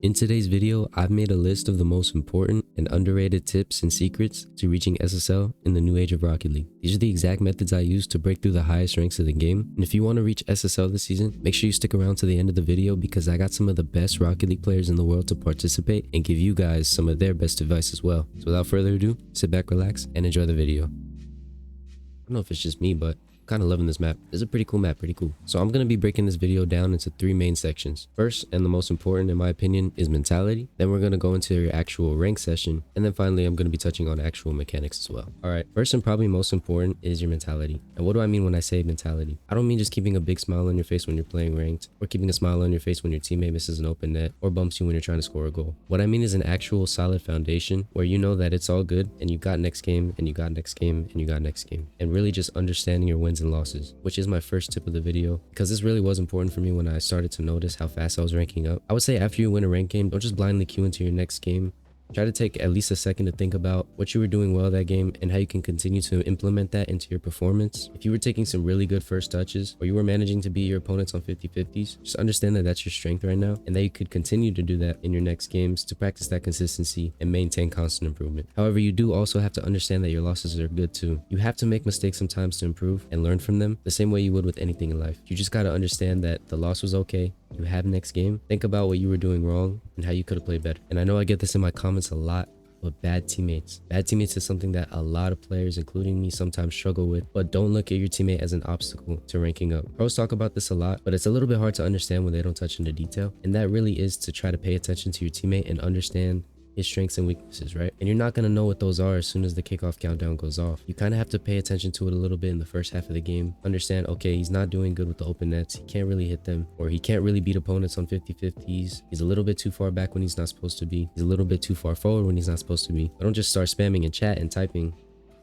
In today's video, I've made a list of the most important and underrated tips and secrets to reaching SSL in the new age of Rocket League. These are the exact methods I use to break through the highest ranks of the game. And if you want to reach SSL this season, make sure you stick around to the end of the video because I got some of the best Rocket League players in the world to participate and give you guys some of their best advice as well. So without further ado, sit back, relax, and enjoy the video. I don't know if it's just me, but kind of loving this map. It's a pretty cool map, pretty cool. So I'm going to be breaking this video down into three main sections. First, and the most important in my opinion, is mentality. Then we're going to go into your actual rank session. And then finally, I'm going to be touching on actual mechanics as well. All right, first and probably most important is your mentality. And what do I mean when I say mentality? I don't mean just keeping a big smile on your face when you're playing ranked, or keeping a smile on your face when your teammate misses an open net, or bumps you when you're trying to score a goal. What I mean is an actual solid foundation where you know that it's all good and you got next game and you got next game and you got next game. And really just understanding your wins and losses, which is my first tip of the video, because this really was important for me when I started to notice how fast I was ranking up. I would say after you win a rank game, don't just blindly queue into your next game. Try to take at least a second to think about what you were doing well that game and how you can continue to implement that into your performance. If you were taking some really good first touches, or you were managing to beat your opponents on 50-50s, just understand that that's your strength right now and that you could continue to do that in your next games to practice that consistency and maintain constant improvement. However, you do also have to understand that your losses are good too. You have to make mistakes sometimes to improve and learn from them the same way you would with anything in life. You just got to understand that the loss was okay. You have next game. Think about what you were doing wrong and how you could have played better. And I know I get this in my comments a lot, but bad teammates. Bad teammates is something that a lot of players, including me, sometimes struggle with. But don't look at your teammate as an obstacle to ranking up. Pros talk about this a lot, but it's a little bit hard to understand when they don't touch into detail. And that really is to try to pay attention to your teammate and understand his strengths and weaknesses, right? And you're not going to know what those are as soon as the kickoff countdown goes off. You kind of have to pay attention to it a little bit in the first half of the game. Understand, okay, he's not doing good with the open nets. He can't really hit them, or he can't really beat opponents on 50-50s. He's a little bit too far back when he's not supposed to be. He's a little bit too far forward when he's not supposed to be. But don't just start spamming in chat and typing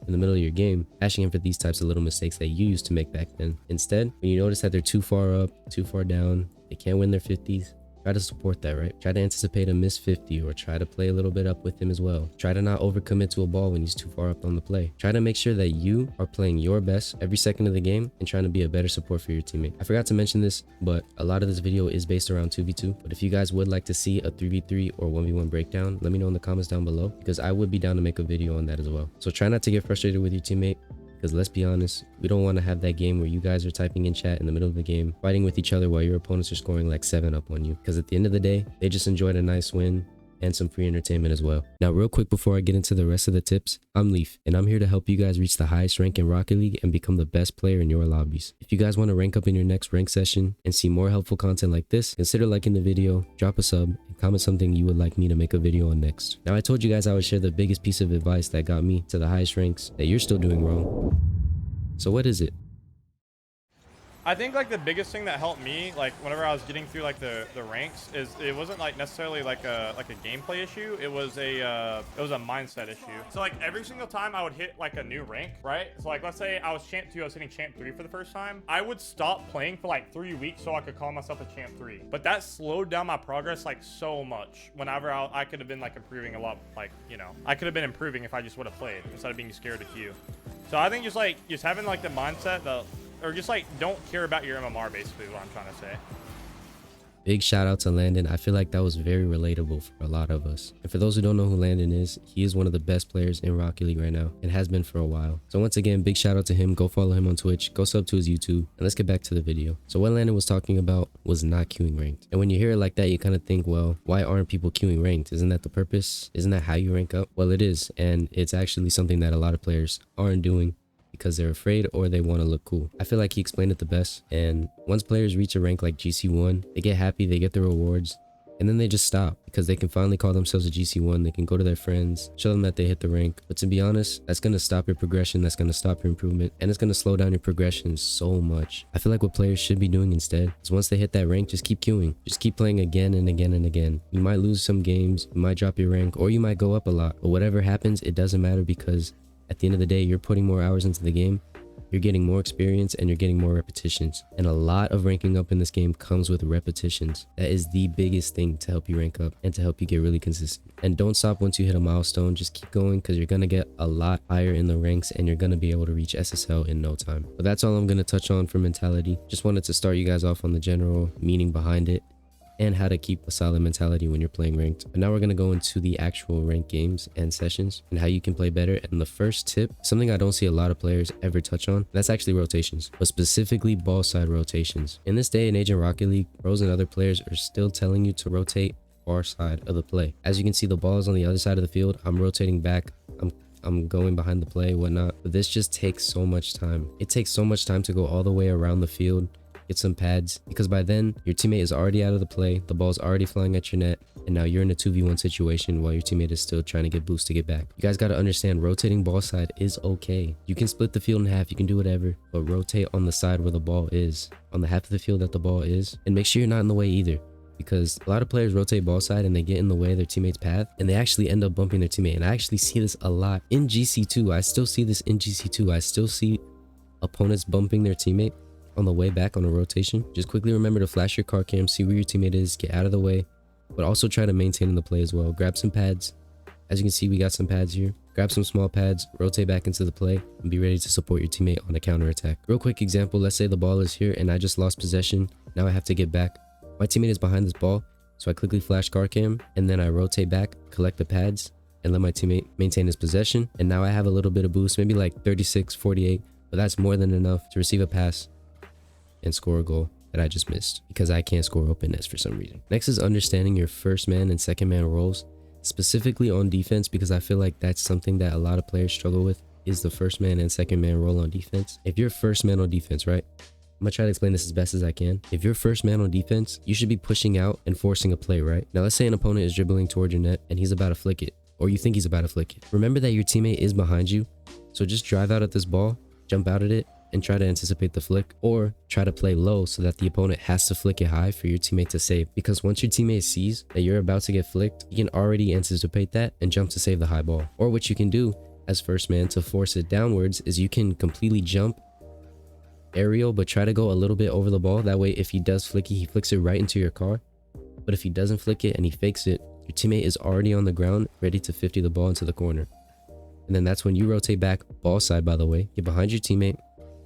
in the middle of your game, bashing him for these types of little mistakes that you used to make back then. Instead, when you notice that they're too far up, too far down, they can't win their 50s, try to support that, right? Try to anticipate a miss 50 or try to play a little bit up with him as well. Try to not overcommit to a ball when he's too far up on the play. Try to make sure that you are playing your best every second of the game and trying to be a better support for your teammate. I forgot to mention this, but a lot of this video is based around 2v2. But if you guys would like to see a 3v3 or 1v1 breakdown, let me know in the comments down below, because I would be down to make a video on that as well. So try not to get frustrated with your teammate, because let's be honest, we don't want to have that game where you guys are typing in chat in the middle of the game, fighting with each other while your opponents are scoring like 7 up on you. Because at the end of the day, they just enjoyed a nice win and some free entertainment as well. Now, real quick before I get into the rest of the tips, I'm Leaf, and I'm here to help you guys reach the highest rank in Rocket League and become the best player in your lobbies. If you guys want to rank up in your next rank session and see more helpful content like this, consider liking the video, drop a sub, and comment something you would like me to make a video on next. Now, I told you guys I would share the biggest piece of advice that got me to the highest ranks that you're still doing wrong. So what is it? I think like the biggest thing that helped me, like whenever I was getting through like the ranks, is it wasn't like necessarily like a gameplay issue. It was a mindset issue. So like every single time I would hit like a new rank, right? So like let's say I was champ 2, I was hitting champ 3 for the first time. I would stop playing for like 3 weeks so I could call myself a champ 3. But that slowed down my progress like so much. Whenever I could have been like improving a lot, like, you know, I could have been improving if I just would have played instead of being scared to queue. So I think just having like the mindset that, or just like don't care about your MMR, basically what I'm trying to say. Big shout out to Landon. I feel like that was very relatable for a lot of us. And for those who don't know who Landon is, he is one of the best players in Rocket League right now and has been for a while. So once again, big shout out to him. Go follow him on Twitch, go sub to his YouTube, and let's get back to the video. So what Landon was talking about was not queuing ranked. And when you hear it like that, you kind of think, well, why aren't people queuing ranked? Isn't that the purpose? Isn't that how you rank up? Well, it is. And it's actually something that a lot of players aren't doing because they're afraid or they want to look cool. I feel like he explained it the best. And once players reach a rank like GC1, they get happy, they get the rewards, and then they just stop because they can finally call themselves a GC1. They can go to their friends, show them that they hit the rank. But to be honest, that's going to stop your progression, that's going to stop your improvement, and it's going to slow down your progression so much. I feel like what players should be doing instead is once they hit that rank, just keep queuing. Just keep playing again and again and again. You might lose some games, you might drop your rank, or you might go up a lot. But whatever happens, it doesn't matter, because at the end of the day, you're putting more hours into the game, you're getting more experience, and you're getting more repetitions. And a lot of ranking up in this game comes with repetitions. That is the biggest thing to help you rank up and to help you get really consistent. And don't stop once you hit a milestone. Just keep going, because you're going to get a lot higher in the ranks and you're going to be able to reach SSL in no time. But that's all I'm going to touch on for mentality. Just wanted to start you guys off on the general meaning behind it and how to keep a solid mentality when you're playing ranked. But now we're going to go into the actual ranked games and sessions and how you can play better. And the first tip, something I don't see a lot of players ever touch on, that's actually rotations, but specifically ball side rotations. In this day and age in Rocket League, pros and other players are still telling you to rotate far side of the play. As you can see, the ball is on the other side of the field. I'm rotating back. I'm going behind the play, whatnot. But this just takes so much time. It takes so much time to go all the way around the field, get some pads, because by then your teammate is already out of the play, the ball's already flying at your net, and now you're in a 2v1 situation while your teammate is still trying to get boost to get back. You guys got to understand, rotating ball side is okay. You can split the field in half, you can do whatever, but rotate on the side where the ball is, on the half of the field that the ball is, and make sure you're not in the way either. Because a lot of players rotate ball side and they get in the way of their teammate's path and they actually end up bumping their teammate. And I actually see this a lot in GC2. I still see this in GC2. I still see opponents bumping their teammate on the way back on a rotation. Just quickly remember to flash your car cam, see where your teammate is, get out of the way, but also try to maintain in the play as well. Grab some pads. As you can see, we got some pads here. Grab some small pads, rotate back into the play, and be ready to support your teammate on a counter attack. Real quick example, let's say the ball is here and I just lost possession. Now I have to get back. My teammate is behind this ball, so I quickly flash car cam and then I rotate back, collect the pads, and let my teammate maintain his possession. And now I have a little bit of boost, maybe like 36, 48, but that's more than enough to receive a pass and score a goal that I just missed because I can't score openness for some reason. Next is understanding your first man and second man roles, specifically on defense, because I feel like that's something that a lot of players struggle with, is the first man and second man role on defense. If you're first man on defense, right? I'm gonna try to explain this as best as I can. If you're first man on defense, you should be pushing out and forcing a play, right? Now let's say an opponent is dribbling toward your net and he's about to flick it, or you think he's about to flick it. Remember that your teammate is behind you, so just drive out at this ball, jump out at it, and try to anticipate the flick, or try to play low so that the opponent has to flick it high for your teammate to save. Because once your teammate sees that you're about to get flicked, you can already anticipate that and jump to save the high ball. Or what you can do as first man to force it downwards is you can completely jump aerial, but try to go a little bit over the ball. That way, if he does flick it, he flicks it right into your car. But if he doesn't flick it and he fakes it, your teammate is already on the ground, ready to 50 the ball into the corner. And then that's when you rotate back, ball side by the way, get behind your teammate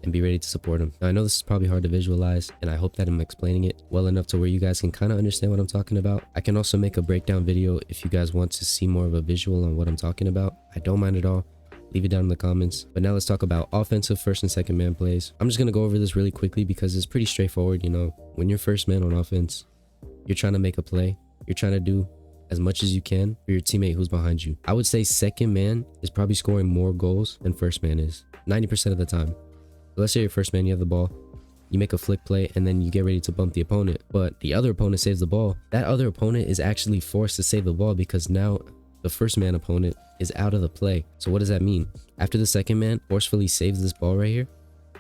and be ready to support him. Now I know this is probably hard to visualize, and I hope that I'm explaining it well enough to where you guys can kind of understand what I'm talking about. I can also make a breakdown video if you guys want to see more of a visual on what I'm talking about. I don't mind at all. Leave it down in the comments. But now let's talk about offensive first and second man plays. I'm just going to go over this really quickly because it's pretty straightforward. You know, when you're first man on offense, you're trying to make a play. You're trying to do as much as you can for your teammate who's behind you. I would say second man is probably scoring more goals than first man is 90% of the time. So let's say you're first man, you have the ball, you make a flick play, and then you get ready to bump the opponent, but the other opponent saves the ball. That other opponent is actually forced to save the ball because now the first man opponent is out of the play. So what does that mean? After the second man forcefully saves this ball right here,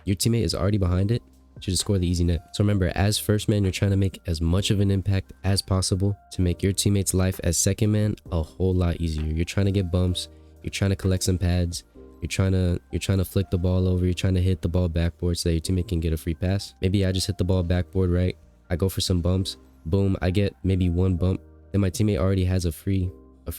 your teammate is already behind it, to just score the easy net. So remember, as first man, you're trying to make as much of an impact as possible to make your teammate's life as second man a whole lot easier. You're trying to get bumps, you're trying to collect some pads, you're trying to flick the ball over, you're trying to hit the ball backboard so that your teammate can get a free pass. Maybe I just hit the ball backboard, right? I go for some bumps, boom, I get maybe one bump, then my teammate already has a free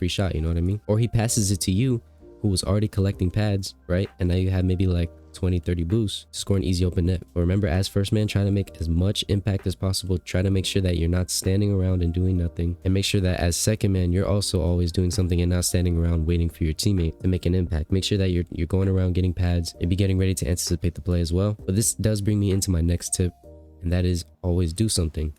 shot, you know what I mean? Or he passes it to you, who was already collecting pads, right? And now you have maybe like 20-30 boosts to score an easy open net. But remember, as first man, try to make as much impact as possible. Try to make sure that you're not standing around and doing nothing, and make sure that as second man, you're also always doing something and not standing around waiting for your teammate to make an impact. Make sure that you're going around getting pads and be getting ready to anticipate the play as well. But this does bring me into my next tip, and that is always do something.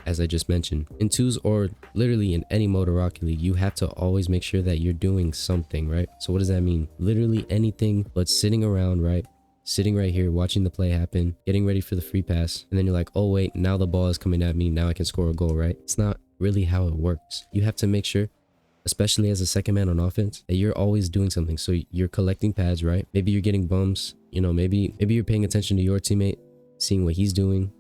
As I just mentioned, in 2s or literally in any mode of Rocket League, you have to always make sure that you're doing something, right? So what does that mean? Literally anything but sitting around, right? Sitting right here, watching the play happen, getting ready for the free pass, and then you're like, oh wait, now the ball is coming at me, now I can score a goal, right? It's not really how it works. You have to make sure, especially as a second man on offense, that you're always doing something. So you're collecting pads, right? Maybe you're getting bumps, you know, maybe you're paying attention to your teammate, seeing what he's doing,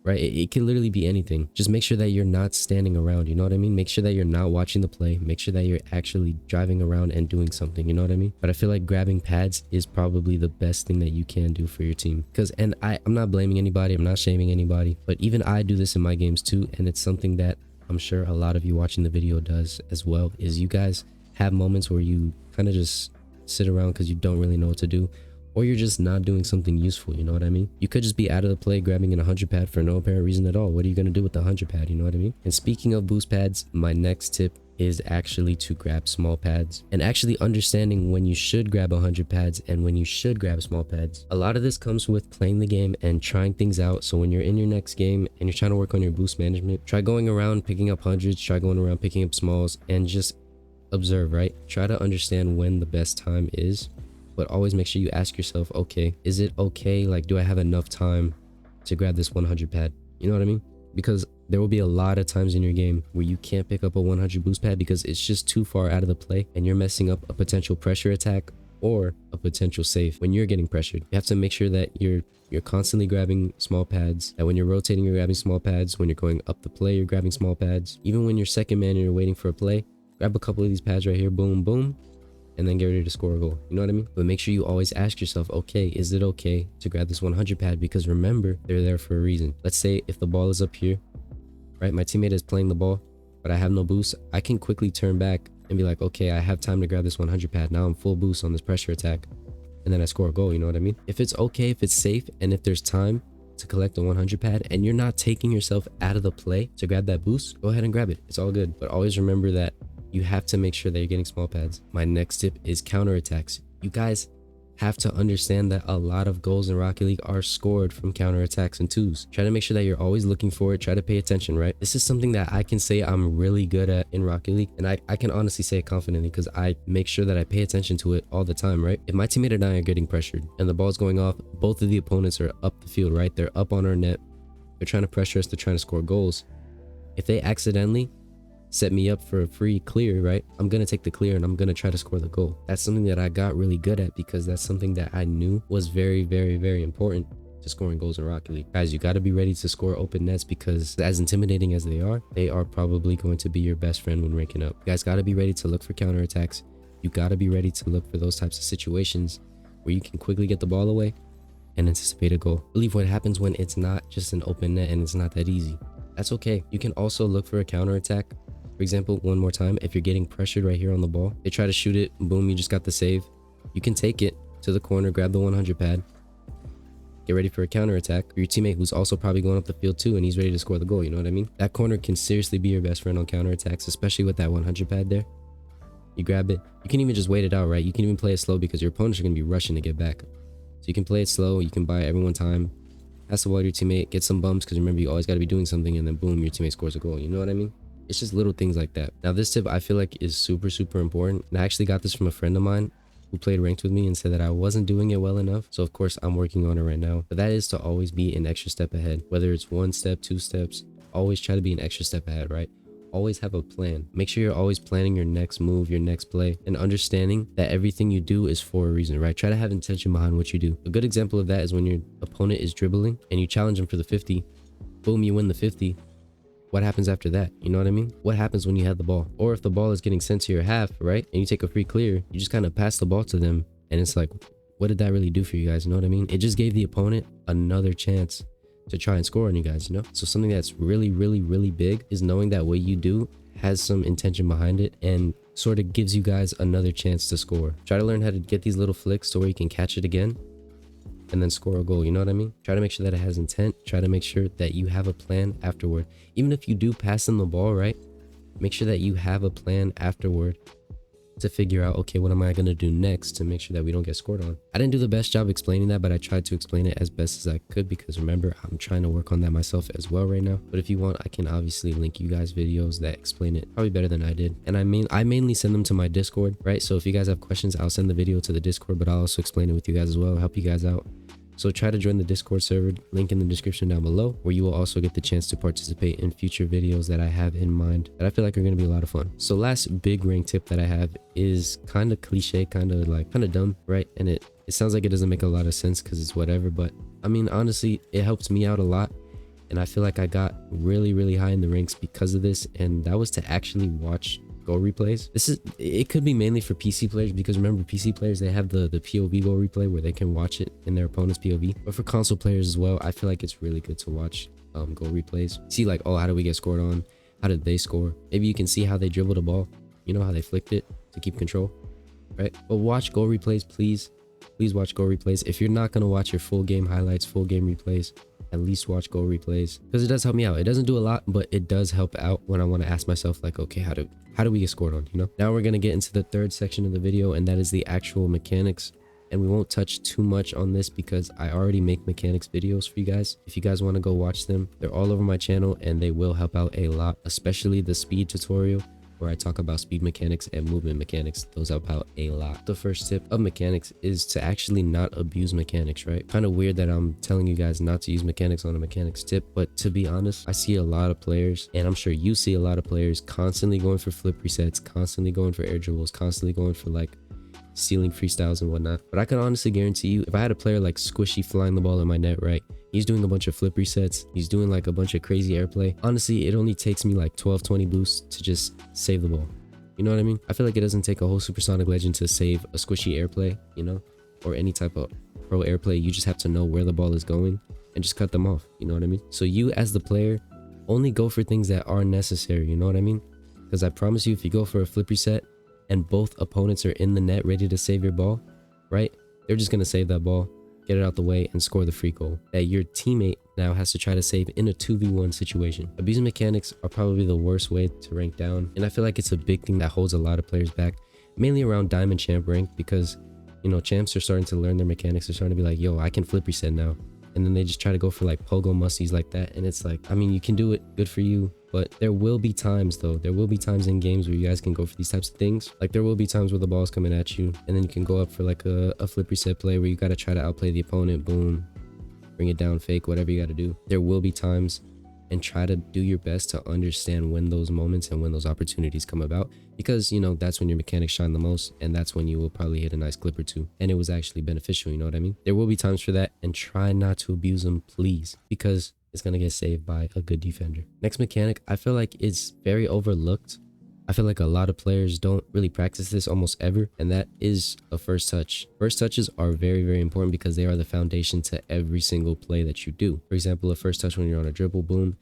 right? It can literally be anything. Just make sure that you're not standing around, you know what I mean? Make sure that you're not watching the play. Make sure that you're actually driving around and doing something, you know what I mean? But I feel like grabbing pads is probably the best thing that you can do for your team. Because, and I'm not blaming anybody, I'm not shaming anybody, but even I do this in my games too, and it's something that I'm sure a lot of you watching the video does as well, is you guys have moments where you kind of just sit around because you don't really know what to do, or you're just not doing something useful, you know what I mean? You could just be out of the play grabbing an 100 pad for no apparent reason at all. What are you going to do with the 100 pad, you know what I mean? And speaking of boost pads, my next tip is actually to grab small pads and actually understanding when you should grab 100 pads and when you should grab small pads. A lot of this comes with playing the game and trying things out. So when you're in your next game and you're trying to work on your boost management, try going around picking up hundreds, try going around picking up smalls, and just observe, right? Try to understand when the best time is, but always make sure you ask yourself, okay, is it okay? Like, do I have enough time to grab this 100 pad? You know what I mean? Because there will be a lot of times in your game where you can't pick up a 100 boost pad because it's just too far out of the play and you're messing up a potential pressure attack or a potential safe when you're getting pressured. You have to make sure that you're constantly grabbing small pads, that when you're rotating, you're grabbing small pads. When you're going up the play, you're grabbing small pads. Even when you're second man and you're waiting for a play, grab a couple of these pads right here, boom, boom, and then get ready to score a goal. You know what I mean? But make sure you always ask yourself, okay, is it okay to grab this 100 pad? Because remember, they're there for a reason. Let's say if the ball is up here, right? My teammate is playing the ball, but I have no boost. I can quickly turn back and be like, okay, I have time to grab this 100 pad. Now I'm full boost on this pressure attack. And then I score a goal, you know what I mean? If it's okay, if it's safe, and if there's time to collect a 100 pad and you're not taking yourself out of the play to grab that boost, go ahead and grab it. It's all good. But always remember that you have to make sure that you're getting small pads. My next tip is counterattacks. You guys have to understand that a lot of goals in Rocket League are scored from counterattacks and twos. Try to make sure that you're always looking for it. Try to pay attention, right? This is something that I can say I'm really good at in Rocket League, and I can honestly say it confidently because I make sure that I pay attention to it all the time, right? If my teammate and I are getting pressured and the ball's going off, both of the opponents are up the field, right? They're up on our net. They're trying to pressure us. They're trying to score goals. If they accidentally set me up for a free clear, right, I'm gonna take the clear and I'm gonna try to score the goal. That's something that I got really good at because that's something that I knew was very, very, very important to scoring goals in Rocket League. Guys, you got to be ready to score open nets because as intimidating as they are probably going to be your best friend when ranking up. You guys got to be ready to look for counterattacks. You got to be ready to look for those types of situations where you can quickly get the ball away and anticipate a goal. Believe what happens when it's not just an open net and it's not that easy. That's okay. You can also look for a counterattack. For example, one more time, if you're getting pressured right here on the ball, they try to shoot it, boom, you just got the save. You can take it to the corner, grab the 100 pad, get ready for a counterattack. Your teammate who's also probably going up the field too, and he's ready to score the goal, you know what I mean? That corner can seriously be your best friend on counterattacks, especially with that 100 pad there. You grab it. You can even just wait it out, right? You can even play it slow because your opponents are going to be rushing to get back. So you can play it slow, you can buy everyone time, pass the ball to your teammate, get some bumps because remember, you always got to be doing something, and then boom, your teammate scores a goal, you know what I mean? It's just little things like that. Now this tip I feel like is super, super important. And I actually got this from a friend of mine who played ranked with me and said that I wasn't doing it well enough. So of course I'm working on it right now. But that is to always be an extra step ahead. Whether it's 1 step, 2 steps, always try to be an extra step ahead, right? Always have a plan. Make sure you're always planning your next move, your next play, and understanding that everything you do is for a reason, right? Try to have intention behind what you do. A good example of that is when your opponent is dribbling and you challenge them for the 50, boom, you win the 50. What happens after that? You know what I mean? What happens when you have the ball? Or if the ball is getting sent to your half, right? And you take a free clear, you just kind of pass the ball to them. And it's like, what did that really do for you guys? You know what I mean? It just gave the opponent another chance to try and score on you guys, you know? So something that's really, really, really big is knowing that what you do has some intention behind it and sort of gives you guys another chance to score. Try to learn how to get these little flicks to where you can catch it again and then score a goal, you know what I mean? Try to make sure that it has intent. Try to make sure that you have a plan afterward. Even if you do pass them the ball, right? Make sure that you have a plan afterward to figure out, okay, what am I going to do next to make sure that we don't get scored on? I didn't do the best job explaining that, but I tried to explain it as best as I could because remember, I'm trying to work on that myself as well right now. But if you want, I can obviously link you guys videos that explain it probably better than I did. And I mainly send them to my Discord, right? So if you guys have questions, I'll send the video to the Discord, but I'll also explain it with you guys as well, help you guys out. So try to join the Discord server, link in the description down below, where you will also get the chance to participate in future videos that I have in mind that I feel like are going to be a lot of fun. So last big rank tip that I have is kind of cliche, kind of dumb, right? And it sounds like it doesn't make a lot of sense because it's whatever, but I mean, honestly, it helps me out a lot. And I feel like I got really, really high in the ranks because of this. And that was to actually watch goal replays. It could be mainly for PC players because remember, PC players, they have the POV goal replay where they can watch it in their opponent's POV. But for console players as well, I feel like it's really good to watch goal replays. See like, oh, how did we get scored on? How did they score? Maybe you can see how they dribbled the ball. You know how they flicked it to keep control, right? But watch goal replays, please. please watch goal replays. If you're not going to watch your full game highlights, full game replays, at least watch goal replays, because it does help me out. It doesn't do a lot, but it does help out when I want to ask myself like, okay, how do we get scored on, you know? Now we're going to get into the third section of the video, and that is the actual mechanics. And we won't touch too much on this because I already make mechanics videos for you guys. If you guys want to go watch them, they're all over my channel and they will help out a lot, especially the speed tutorial where I talk about speed mechanics and movement mechanics. Those help out a lot. The first tip of mechanics is to actually not abuse mechanics, right? Kind of weird that I'm telling you guys not to use mechanics on a mechanics tip, but to be honest, I see a lot of players, and I'm sure you see a lot of players constantly going for flip resets, constantly going for air dribbles, constantly going for like stealing freestyles and whatnot. But I can honestly guarantee you, if I had a player like Squishy flying the ball in my net, right, he's doing a bunch of flip resets, he's doing like a bunch of crazy airplay. Honestly, it only takes me like 12-20 boosts to just save the ball. You know what I mean? I feel like it doesn't take a whole Supersonic legend to save a Squishy airplay, you know, or any type of pro airplay. You just have to know where the ball is going and just cut them off. You know what I mean? So you as the player only go for things that are necessary. You know what I mean? Because I promise you, if you go for a flip reset and both opponents are in the net ready to save your ball, right, they're just going to save that ball, get it out the way, and score the free goal that your teammate now has to try to save in a 2v1 situation. Abusing mechanics are probably the worst way to rank down, and I feel like it's a big thing that holds a lot of players back, mainly around Diamond Champ rank, because, you know, champs are starting to learn their mechanics. They're starting to be like, yo, I can flip reset now. And then they just try to go for like pogo musties like that. And it's like, I mean, you can do it, good for you. But there will be times though, there will be times in games where you guys can go for these types of things. Like there will be times where the ball's coming at you and then you can go up for like a flip reset play where you got to try to outplay the opponent, boom, bring it down, fake, whatever you got to do. There will be times, and try to do your best to understand when those moments and when those opportunities come about, because, you know, that's when your mechanics shine the most, and that's when you will probably hit a nice clip or two and it was actually beneficial. You know what I mean? There will be times for that, and try not to abuse them, please, because it's going to get saved by a good defender. Next mechanic, I feel like it's very overlooked. I feel like a lot of players don't really practice this almost ever, and that is a first touch. First touches are very, very important because they are the foundation to every single play that you do. For example, a first touch when you're on a dribble, boom,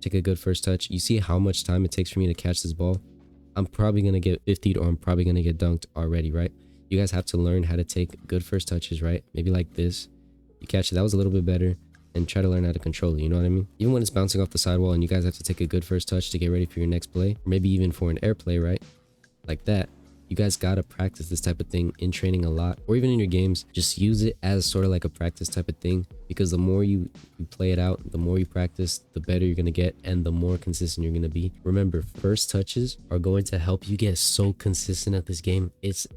take a good first touch. You see how much time it takes for me to catch this ball? I'm probably going to get 50'd or I'm probably going to get dunked already, right? You guys have to learn how to take good first touches, right? Maybe like this. You catch it, that was a little bit better, and try to learn how to control it, you know what I mean? Even when it's bouncing off the sidewall and you guys have to take a good first touch to get ready for your next play, or maybe even for an air play, right? Like that. You guys gotta practice this type of thing in training a lot, or even in your games. Just use it as sort of like a practice type of thing, because the more you play it out, the more you practice, the better you're gonna get and the more consistent you're gonna be. Remember, first touches are going to help you get so consistent at this game. It's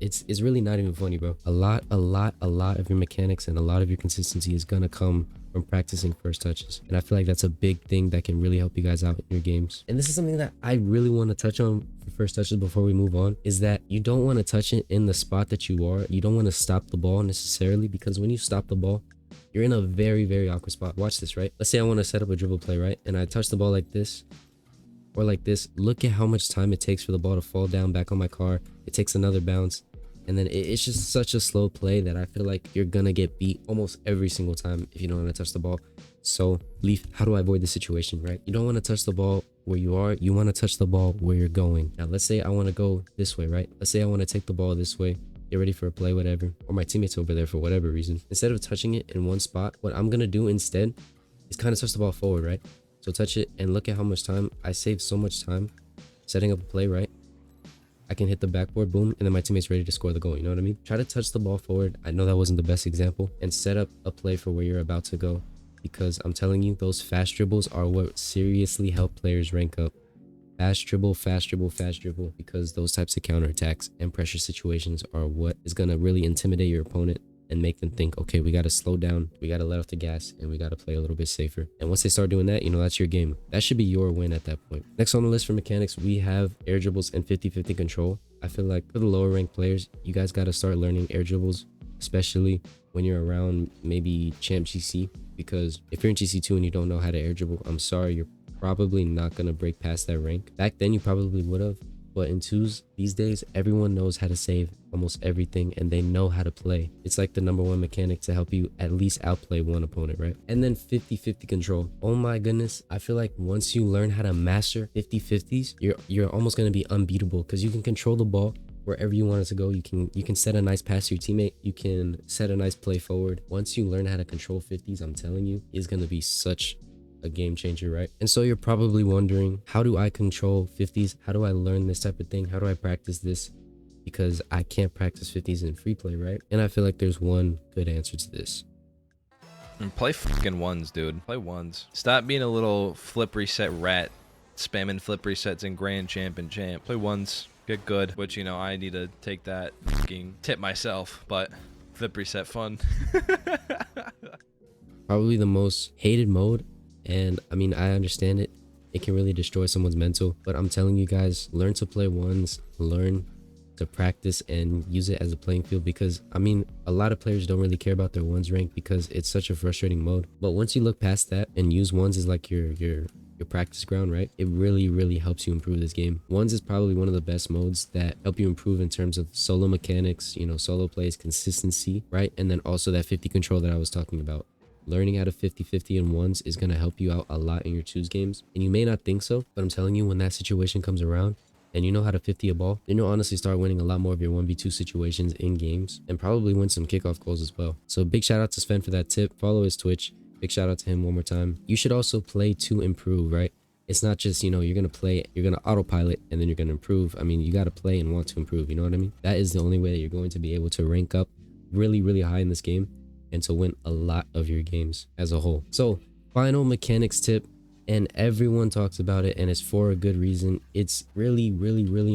really not even funny, bro. A lot of your mechanics and a lot of your consistency is gonna come from practicing first touches, and I feel like that's a big thing that can really help you guys out in your games. And this is something that I really want to touch on for first touches before we move on, is that you don't want to touch it in the spot that you are. You don't want to stop the ball necessarily, because when you stop the ball, you're in a very, very awkward spot. Watch this, right? Let's say I want to set up a dribble play, right? And I touch the ball like this or like this. Look at how much time it takes for the ball to fall down back on my car. It takes another bounce, and then it's just such a slow play that I feel like you're gonna get beat almost every single time if you don't want to touch the ball. So Leaf, how do I avoid this situation, right? You don't want to touch the ball where you are. You want to touch the ball where you're going. Now let's say I want to go this way, right? Let's say I want to take the ball this way, get ready for a play, whatever, or my teammate's over there for whatever reason. Instead of touching it in one spot, what I'm gonna do instead is kind of touch the ball forward, right? So touch it and look at how much time I save. So much time setting up a play, right? I can hit the backboard, boom, and then my teammate's ready to score the goal. You know what I mean? Try to touch the ball forward. I know that wasn't the best example, and set up a play for where you're about to go, because I'm telling you, those fast dribbles are what seriously help players rank up. Fast dribble, fast dribble, fast dribble, because those types of counterattacks and pressure situations are what is going to really intimidate your opponent and make them think, okay, we got to slow down, we got to let off the gas, and we got to play a little bit safer. And once they start doing that, you know, that's your game. That should be your win at that point. Next on the list for mechanics, we have air dribbles and 50-50 control. I feel like for the lower ranked players, you guys got to start learning air dribbles, especially when you're around maybe champ GC, because if you're in GC2 and you don't know how to air dribble, I'm sorry, you're probably not going to break past that rank. Back then you probably would have, but in 2s these days, everyone knows how to save almost everything and they know how to play. It's like the #1 mechanic to help you at least outplay one opponent, right? And then 50-50 control. Oh my goodness, I feel like once you learn how to master 50-50s, you're almost going to be unbeatable, because you can control the ball wherever you want it to go. You can set a nice pass to your teammate. You can set a nice play forward. Once you learn how to control 50s, I'm telling you, it's going to be such a game changer, right? And so you're probably wondering, how do I control 50s? How do I learn this type of thing? How do I practice this? Because I can't practice 50s in free play, right? And I feel like there's one good answer to this. And play fucking ones, dude. Play ones. Stop being a little flip reset rat, spamming flip resets in Grand Champ and Champ. Play ones. Get good. Which, you know, I need to take that fucking tip myself, but flip reset fun. Probably the most hated mode, and I mean, I understand it. It can really destroy someone's mental, but I'm telling you guys, learn to play ones, learn to practice and use it as a playing field, because I mean, a lot of players don't really care about their ones rank because it's such a frustrating mode. But once you look past that and use ones as like your practice ground, right, it really helps you improve this game. Ones is probably one of the best modes that help you improve in terms of solo mechanics, you know, solo plays, consistency, right? And then also that 50 control that I was talking about. Learning how to 50-50 in ones is going to help you out a lot in your 2s games. And you may not think so, but I'm telling you, when that situation comes around and you know how to 50 a ball, then you'll honestly start winning a lot more of your 1v2 situations in games and probably win some kickoff goals as well. So big shout out to Sven for that tip. Follow his Twitch. Big shout out to him one more time. You should also play to improve, right? It's not just, you know, you're going to play, you're going to autopilot and then you're going to improve. I mean, you got to play and want to improve. You know what I mean? That is the only way that you're going to be able to rank up really high in this game and to win a lot of your games as a whole. So final mechanics tip, and everyone talks about it and it's for a good reason. It's really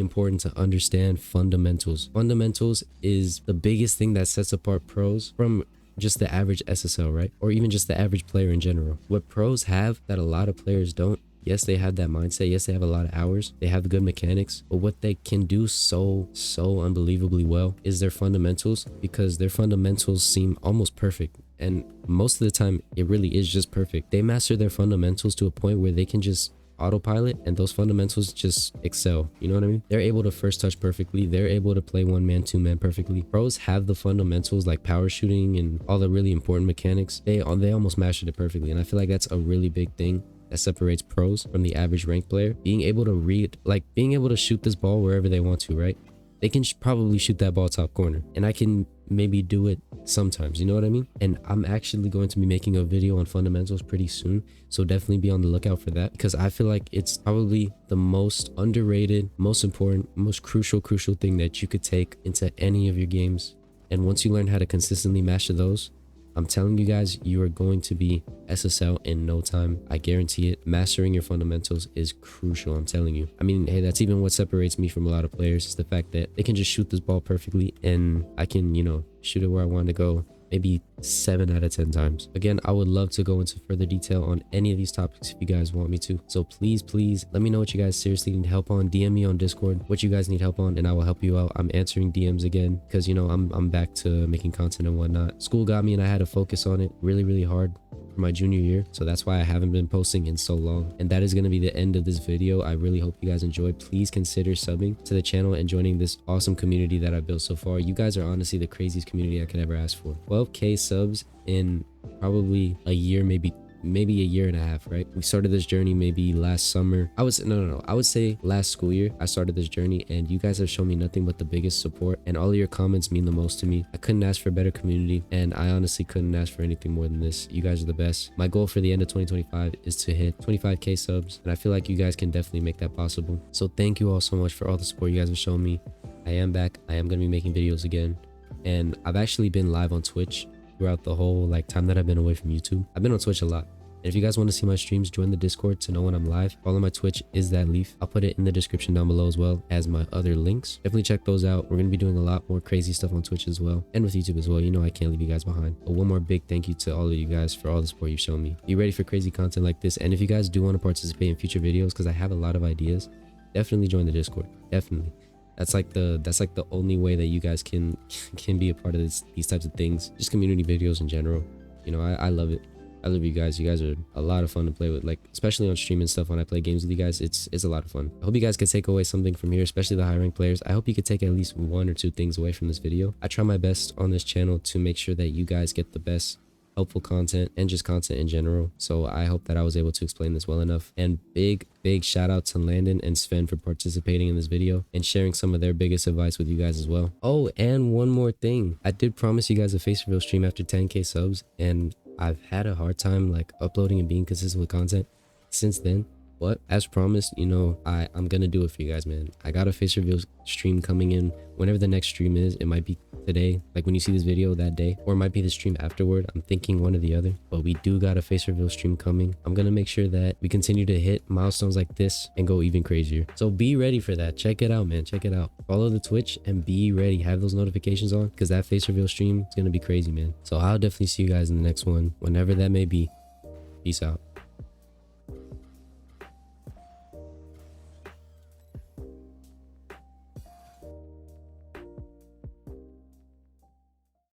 important to understand fundamentals. Fundamentals is the biggest thing that sets apart pros from just the average SSL, right? Or even just the average player in general. What pros have that a lot of players don't, yes, they have that mindset. Yes, they have a lot of hours. They have the good mechanics. But what they can do so unbelievably well is their fundamentals, because their fundamentals seem almost perfect. And most of the time, it really is just perfect. They master their fundamentals to a point where they can just autopilot and those fundamentals just excel. You know what I mean? They're able to first touch perfectly. They're able to play 1-man, 2-man perfectly. Pros have the fundamentals like power shooting and all the really important mechanics. They almost mastered it perfectly. And I feel like that's a really big thing that separates pros from the average ranked player. Being able to read, like being able to shoot this ball wherever they want to, right? They can probably shoot that ball top corner, and I can maybe do it sometimes, you know what I mean? And I'm actually going to be making a video on fundamentals pretty soon, so definitely be on the lookout for that, because I feel like it's probably the most underrated, most important, most crucial thing that you could take into any of your games. And once you learn how to consistently master those, I'm telling you guys, you are going to be SSL in no time. I guarantee it. Mastering your fundamentals is crucial, I'm telling you. I mean, hey, that's even what separates me from a lot of players, is the fact that they can just shoot this ball perfectly and I can, you know, shoot it where I want to go maybe 7 out of 10 times. Again, I would love to go into further detail on any of these topics if you guys want me to. So please let me know what you guys seriously need help on. DM me on Discord what you guys need help on and I will help you out. I'm answering DMs again because, you know, I'm back to making content and whatnot. School got me and I had to focus on it really hard for my junior year, so that's why I haven't been posting in so long. And that is going to be the end of this video. I really hope you guys enjoyed. Please consider subbing to the channel and joining this awesome community that I've built so far. You guys are honestly the craziest community I could ever ask for. 12K subs in probably a year, maybe a year and a half, right? We started this journey maybe last summer. I would say last school year I started this journey, and you guys have shown me nothing but the biggest support, and all of your comments mean the most to me. I couldn't ask for a better community, and I honestly couldn't ask for anything more than this. You guys are the best. My goal for the end of 2025 is to hit 25K subs, and I feel like you guys can definitely make that possible. So thank you all so much for all the support you guys have shown me. I am back. I am going to be making videos again, and I've actually been live on Twitch throughout the whole time that I've been away from YouTube. I've been on Twitch a lot. And if you guys want to see my streams, join the Discord to know when I'm live. Follow my Twitch, is that Leaf. I'll put it in the description down below as well as my other links. Definitely check those out. We're going to be doing a lot more crazy stuff on Twitch as well, and with YouTube as well. You know I can't leave you guys behind. But one more big thank you to all of you guys for all the support you've shown me. Be ready for crazy content like this. And if you guys do want to participate in future videos, because I have a lot of ideas, definitely join the Discord. Definitely. That's like the only way that you guys can be a part of these types of things. Just community videos in general. You know, I love it. I love you guys. You guys are a lot of fun to play with, like especially on stream and stuff. When I play games with you guys, it's a lot of fun. I hope you guys could take away something from here, especially the high rank players. I hope you could take at least 1 or 2 things away from this video. I try my best on this channel to make sure that you guys get the best helpful content and just content in general. So I hope that I was able to explain this well enough. And big shout out to Landon and Sven for participating in this video and sharing some of their biggest advice with you guys as well. Oh, and one more thing. I did promise you guys a face reveal stream after 10k subs, and I've had a hard time like uploading and being consistent with content since then. But as promised, you know, I'm gonna do it for you guys, man. I got a face reveal stream coming in whenever the next stream is. It might be today, like when you see this video that day, or it might be the stream afterward. I'm thinking one or the other, but we do got a face reveal stream coming. I'm gonna make sure that we continue to hit milestones like this and go even crazier. So be ready for that. Check it out, man. Check it out. Follow the Twitch and be ready. Have those notifications on, because that face reveal stream is gonna be crazy, man. So I'll definitely see you guys in the next one, whenever that may be. Peace out.